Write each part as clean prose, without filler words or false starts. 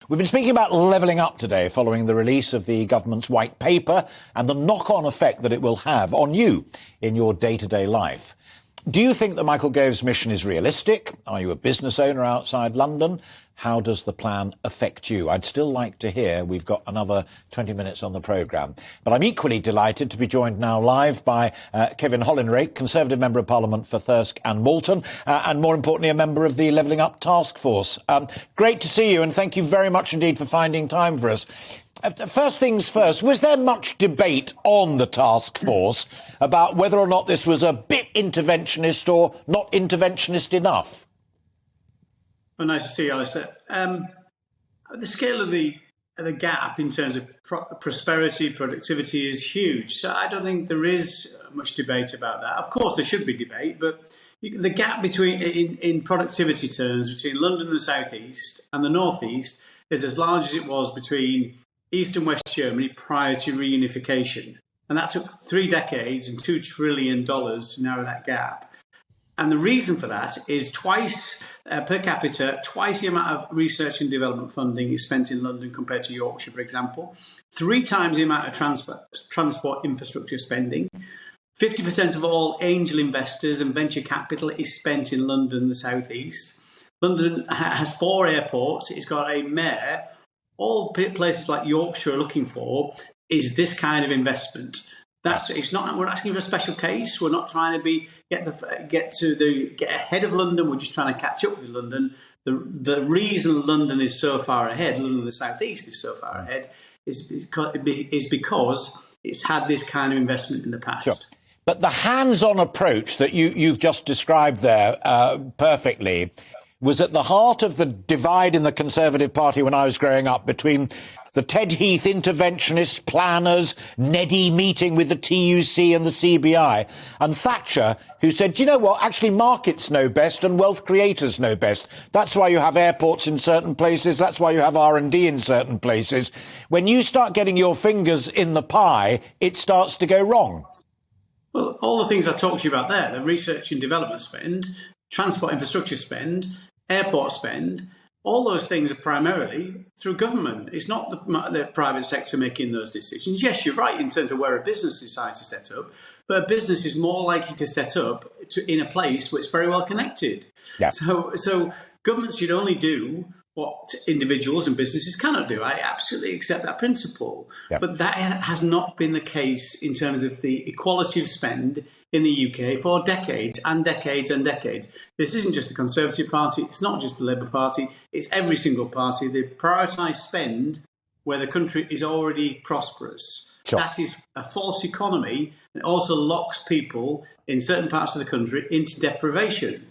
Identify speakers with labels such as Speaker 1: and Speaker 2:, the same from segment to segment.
Speaker 1: We've been speaking about levelling up today following the release of the government's white paper and the knock-on effect that it will have on you in your day-to-day life. Do you think that Michael Gove's mission is realistic? Are you a business owner outside London? How does the plan affect you? I'd still like to hear. We've got another 20 minutes on the programme. But I'm equally delighted to be joined now live by Kevin Hollinrake, Conservative Member of Parliament for Thirsk and Malton, and more importantly, a member of the Levelling Up Task Force. Great to see you, and thank you very much indeed for finding time for us. First things first, was there much debate on the task force about whether or not this was a bit interventionist or not interventionist enough?
Speaker 2: Well, nice to see you, Alastair. The scale of the gap in terms of prosperity, productivity is huge. So I don't think there is much debate about that. Of course, there should be debate, but the gap between in productivity terms between London and the South East and the North East is as large as it was between East and West Germany prior to reunification. And that took 3 decades and $2 trillion to narrow that gap. And the reason for that is twice per capita, twice the amount of research and development funding is spent in London compared to Yorkshire, for example. 3 times the amount of transport infrastructure spending. 50% of all angel investors and venture capital is spent in London, the South East. London has 4 airports. It's got a mayor. All places like Yorkshire are looking for is this kind of investment. It's not. We're asking for a special case. We're not trying to get ahead of London. We're just trying to catch up with London. The reason London is so far ahead, London the South East is so far ahead, is because it's had this kind of investment in the past.
Speaker 1: Sure. But the hands-on approach that you've just described there perfectly was at the heart of the divide in the Conservative Party when I was growing up between the Ted Heath interventionist planners, Neddy meeting with the TUC and the CBI, and Thatcher, who said, do you know what, actually markets know best and wealth creators know best. That's why you have airports in certain places, that's why you have R&D in certain places. When you start getting your fingers in the pie, it starts to go wrong.
Speaker 2: Well, all the things I talked to you about there, the research and development spend, transport infrastructure spend, airport spend, all those things are primarily through government. It's not the private sector making those decisions. Yes, you're right in terms of where a business decides to set up, but a business is more likely to set up in a place where it's very well connected. Yeah. So governments should only do what individuals and businesses cannot do. I absolutely accept that principle. Yep. But that has not been the case in terms of the equality of spend in the UK for decades and decades and decades. This isn't just the Conservative Party, it's not just the Labour Party, it's every single party. They prioritise spend where the country is already prosperous. Sure. That is a false economy. It also locks people in certain parts of the country into deprivation.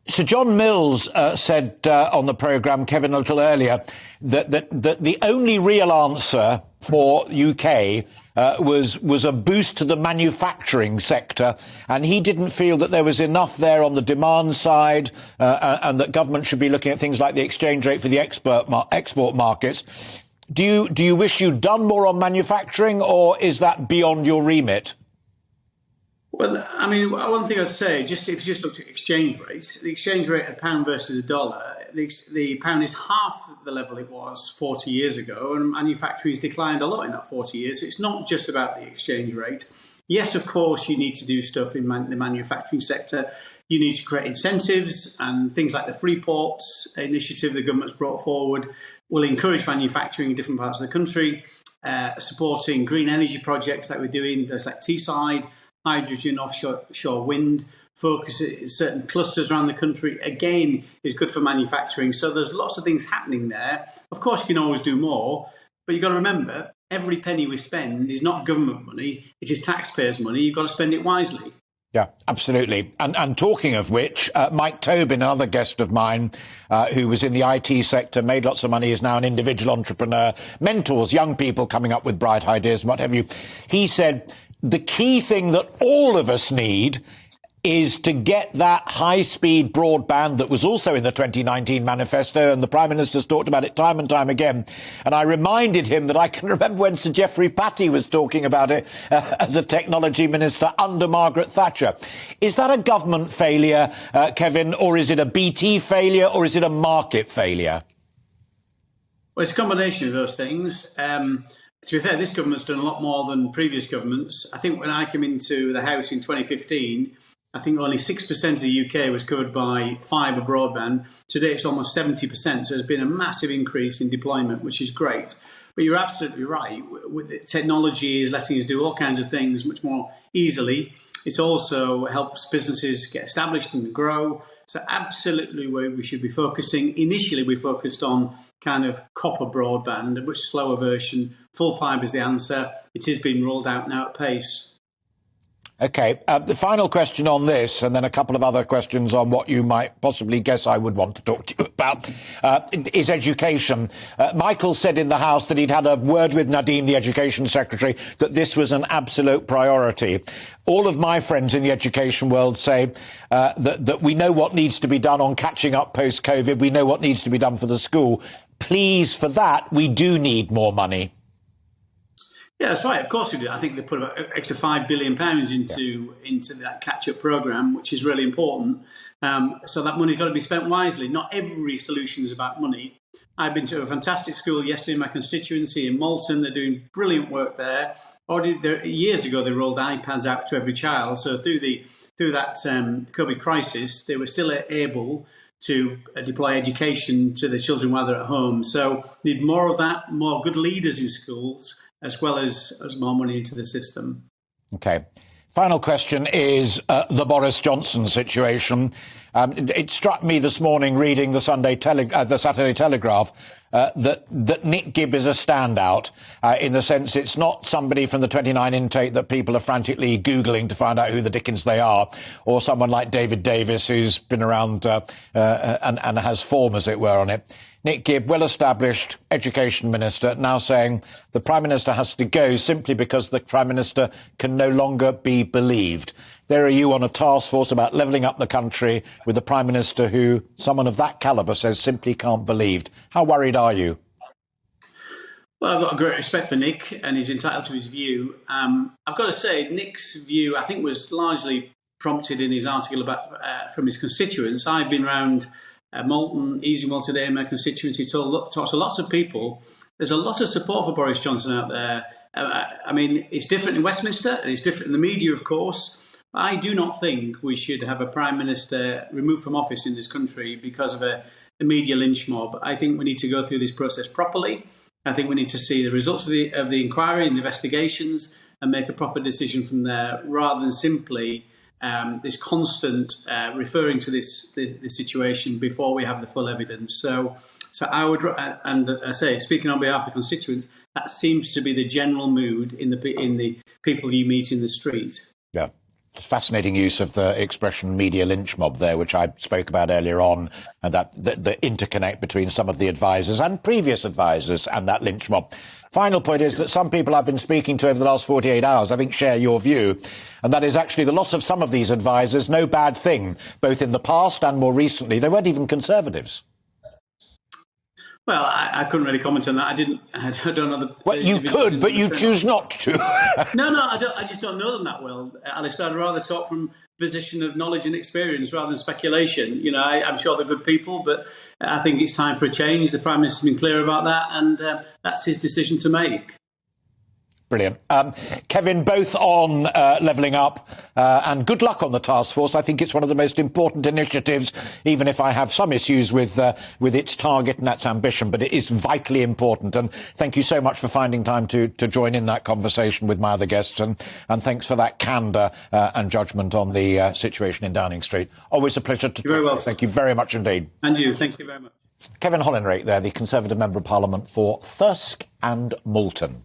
Speaker 1: Sir John Mills said on the programme, Kevin, a little earlier, that the only real answer for UK was a boost to the manufacturing sector, and he didn't feel that there was enough there on the demand side, and that government should be looking at things like the exchange rate for the export markets. Do you wish you'd done more on manufacturing, or is that beyond your remit?
Speaker 2: Well, I mean, one thing I'd say, if you just looked at exchange rates, the exchange rate of pound versus the dollar, the pound is half the level it was 40 years ago, and manufacturing has declined a lot in that 40 years. So it's not just about the exchange rate. Yes, of course, you need to do stuff in the manufacturing sector. You need to create incentives, and things like the Free Ports initiative the government's brought forward will encourage manufacturing in different parts of the country, supporting green energy projects like we're doing. There's like Teesside, hydrogen, offshore wind, focus in certain clusters around the country, again, is good for manufacturing. So there's lots of things happening there. Of course, you can always do more, but you've got to remember, every penny we spend is not government money, it is taxpayers' money. You've got to spend it wisely.
Speaker 1: Yeah, absolutely. And talking of which, Mike Tobin, another guest of mine, who was in the IT sector, made lots of money, is now an individual entrepreneur, mentors young people coming up with bright ideas and what have you. He said, the key thing that all of us need is to get that high-speed broadband that was also in the 2019 manifesto, and the Prime Minister's talked about it time and time again. And I reminded him that I can remember when Sir Geoffrey Patty was talking about it as a technology minister under Margaret Thatcher. Is that a government failure, Kevin, or is it a BT failure, or is it a market failure?
Speaker 2: Well, it's a combination of those things. To be fair, this government's done a lot more than previous governments. I think when I came into the House in 2015, I think only 6% of the UK was covered by fibre broadband. Today it's almost 70%, so there's been a massive increase in deployment, which is great. But you're absolutely right. With technology is letting us do all kinds of things much more easily. It also helps businesses get established and grow. So absolutely where we should be focusing. Initially, we focused on kind of copper broadband, a much slower version. Full fibre is the answer. It is being rolled out now at pace.
Speaker 1: OK, the final question on this, and then a couple of other questions on what you might possibly guess I would want to talk to you about, is education. Michael said in the House that he'd had a word with Nadeem, the Education Secretary, that this was an absolute priority. All of my friends in the education world say that we know what needs to be done on catching up post-COVID. We know what needs to be done for the school. Please, for that, we do need more money.
Speaker 2: Yeah, that's right. Of course we do. I think they put about extra £5 billion into that catch-up programme, which is really important. So that money's got to be spent wisely. Not every solution is about money. I've been to a fantastic school yesterday in my constituency in Malton. They're doing brilliant work there. Years ago, they rolled iPads out to every child. So through that COVID crisis, they were still able to deploy education to the children while they're at home. So need more of that, more good leaders in schools, as well as more money into the system. OK. Final question is the Boris Johnson situation. It struck me this morning reading the Saturday Telegraph that Nick Gibb is a standout in the sense it's not somebody from the 29 intake that people are frantically Googling to find out who the dickens they are, or someone like David Davis who's been around and has form, as it were, on it. Nick Gibb, well-established education minister, now saying the Prime Minister has to go simply because the Prime Minister can no longer be believed. There are you on a task force about levelling up the country with the Prime Minister who someone of that calibre says simply can't be believed. How worried are you? Well, I've got a great respect for Nick and he's entitled to his view. I've got to say, Nick's view, I think, was largely prompted in his article about from his constituents. I've been around Malton, Easingwell today in my constituency, talked to lots of people. There's a lot of support for Boris Johnson out there. I mean, it's different in Westminster and it's different in the media, of course. I do not think we should have a Prime Minister removed from office in this country because of a media lynch mob. I think we need to go through this process properly. I think we need to see the results of the inquiry and the investigations and make a proper decision from there, rather than simply this constant referring to this situation before we have the full evidence. So I would, and I say, speaking on behalf of the constituents, that seems to be the general mood in the people you meet in the street.
Speaker 1: Yeah. Fascinating use of the expression media lynch mob there, which I spoke about earlier on, and that the interconnect between some of the advisers and previous advisers and that lynch mob. Final point is that some people I've been speaking to over the last 48 hours, I think, share your view, and that is actually the loss of some of these advisers, no bad thing, both in the past and more recently. They weren't even Conservatives.
Speaker 2: Well, I couldn't really comment on that. I don't know the...
Speaker 1: Well, you could, but you choose not to.
Speaker 2: No, I just don't know them that well, Alastair. I'd rather talk from a position of knowledge and experience rather than speculation. You know, I'm sure they're good people, but I think it's time for a change. The Prime Minister's been clear about that, and that's his decision to make.
Speaker 1: Brilliant. Kevin, both on levelling up and good luck on the task force. I think it's one of the most important initiatives, even if I have some issues with its target and its ambition, but it is vitally important. And thank you so much for finding time to join in that conversation with my other guests. And thanks for that candour and judgment on the situation in Downing Street. Always a pleasure to talk.
Speaker 2: You're very welcome.
Speaker 1: Thank you very much indeed.
Speaker 2: And you. Thank you very much.
Speaker 1: Kevin Hollinrake there, the Conservative Member of Parliament for Thirsk and Malton.